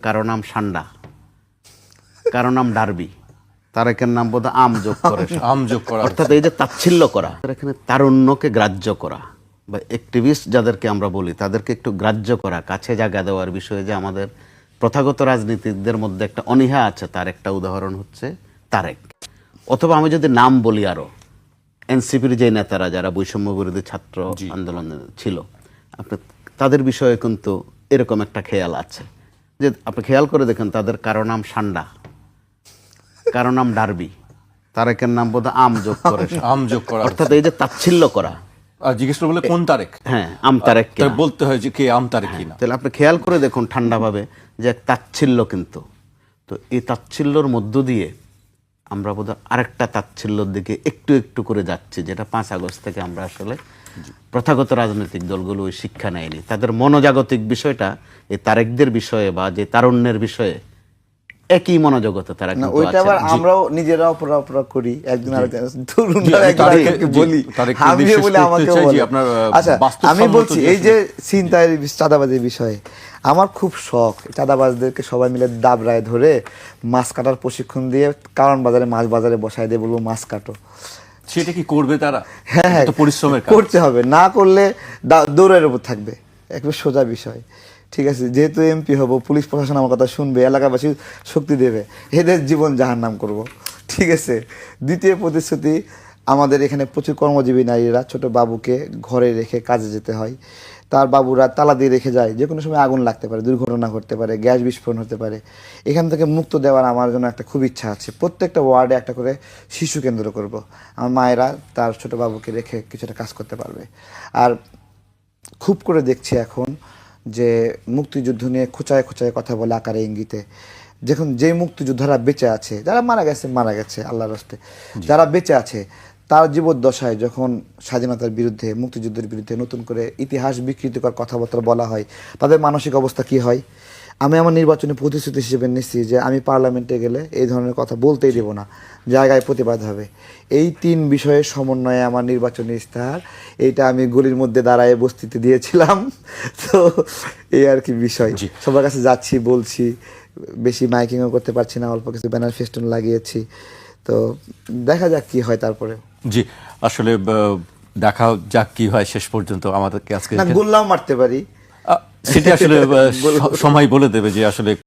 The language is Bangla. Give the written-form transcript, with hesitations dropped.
কারো নাম সান্ডা, কারো নাম ডার্বি, তারেকের নাম বোধ আম যোগ করে আম যোগ করা, অর্থাৎ এই যে তাচ্ছিল্য করা, এখানে তারুণ্যকে গ্রাহ্য করা বা অ্যাক্টিভিস্ট যাদেরকে আমরা বলি তাদেরকে একটু গ্রাহ্য করা, কাছে জায়গা দেওয়ার বিষয়ে যে আমাদের প্রথাগত রাজনীতিকদের মধ্যে একটা অনীহা আছে, তার একটা উদাহরণ হচ্ছে তারেক। অথবা আমি যদি নাম বলি আরো এনসিপির যে নেতারা যারা বৈষম্য বিরোধী ছাত্র আন্দোলনে ছিল, আপনি তাদের বিষয়ে কিন্তু এরকম একটা খেয়াল আছে যে আপনি খেয়াল করে দেখেন তাদের কারো নাম সান্ডা, কারো নাম ডার্বি, তারেকের নাম বোধ আম যোগ করে আম যোগ করা, অর্থাৎ এই যে তাচ্ছিল্য করা। আর জিজ্ঞেস করে বলে কোন তারেক, হ্যাঁ আম তারেক কিনা, বলতে হয় যে কে আম তারেক কিনা। তাহলে আপনি খেয়াল করে দেখুন ঠান্ডাভাবে যে এক তাচ্ছিল্য, কিন্তু তো এই তাচ্ছিল্যর মধ্য দিয়ে আমরা বোধহয় আরেকটা তাচ্ছিল্যর দিকে একটু একটু করে যাচ্ছি, যেটা 5 আগস্ট থেকে আমরা আসলে প্রথাগত রাজনৈতিক দলগুলো ওই শিক্ষা নেয়নি। তাদের মনোজাগতিক বিষয়টা এই তারেকদের বিষয়ে বা যে তারুণ্যের বিষয়ে একই মনোজগতে তারা না, কিন্তু ওইটা আছেন। আবার আমরাও নিজেরাও অপরা করি, একজন তারেককে বলি, তারেককে আমিও বিশেষ বলি, করতে আমাকেও চাই যে বলে। আপনার আচ্ছা, বাস্তবসম্মত আমি বলছি যে এই যে ছিনতাইয়ের চাঁদাবাজির বিষয়ে আমার খুব শখ, চাঁদাবাজদেরকে সবাই মিলে দাবরায় ধরে মাছ কাটার প্রশিক্ষণ দিয়ে কারণ বাজারে মাছ বাজারে বসায় দিয়ে বলবো মাছ কাটো। সেটা কি করবে তারা? হ্যাঁ হ্যাঁ, এটা তো পরিশ্রমের কাজ। করতে হবে, না করলে দৌড়ের উপর থাকবে, একবার সোজা বিষয়। ঠিক আছে, যেহেতু এমপি হব, পুলিশ প্রশাসন আমার কথা শুনবে, এলাকাবাসী শক্তি দেবে, এদের জীবন জাহান্নাম করব। ঠিক আছে। দ্বিতীয় প্রতিশ্রুতি, আমাদের এখানে প্রচুর কর্মজীবী নারীরা ছোট বাবুকে ঘরে রেখে কাজে যেতে হয়, তার বাবুরা তালা দিয়ে রেখে যায়, যে কোনো সময় আগুন লাগতে পারে, দুর্ঘটনা ঘটতে পারে, গ্যাস বিস্ফোরণ হতে পারে। এখান থেকে মুক্ত দেওয়ার আমার জন্য একটা খুব ইচ্ছা আছে, প্রত্যেকটা ওয়ার্ডে একটা করে শিশু কেন্দ্র করব। আমার মায়েরা তার ছোট বাবুকে রেখে কিছুটা কাজ করতে পারবে। আর খুব করে দেখছি এখন যে মুক্তিযুদ্ধ নিয়ে খোঁচায় খোঁচায় কথা বলে আকারে ইঙ্গিতে, যখন যে মুক্তিযোদ্ধারা বেঁচে আছে, যারা মারা গেছে আল্লাহর রাস্তে, যারা বেঁচে আছে তার জীবদ্দশায় যখন স্বাধীনতার বিরুদ্ধে, মুক্তিযুদ্ধের বিরুদ্ধে নতুন করে ইতিহাস বিকৃতিকর কথাবার্তা বলা হয়, তাদের মানসিক অবস্থা কি হয়? আমি আমার নির্বাচনী প্রতিশ্রুতি হিসেবে নিচ্ছি যে আমি পার্লামেন্টে গেলে এই ধরনের কথা বলতেই দেব না, জায়গায় প্রতিবাদ হবে। এই 3 বিষয়ের সমন্বয়ে আমার নির্বাচনী ইস্তাহার, এইটা আমি গলির মধ্যে দাঁড়ায় বস্তিতে দিয়েছিলাম। তো এই আর কি বিষয়, সবার কাছে যাচ্ছি, বলছি, বেশি মাইকিংও করতে পারছি না, অল্প কিছু ব্যানার ফেস্টুন লাগিয়েছি। তো দেখা যাক কি হয় তারপরে। জি, আসলে দেখা যাক কি হয় শেষ পর্যন্ত। আমাদেরকে আজকে না, গোল্লাও মারতে পারি, সেটা আসলে সময় বলে দেবে যে আসলে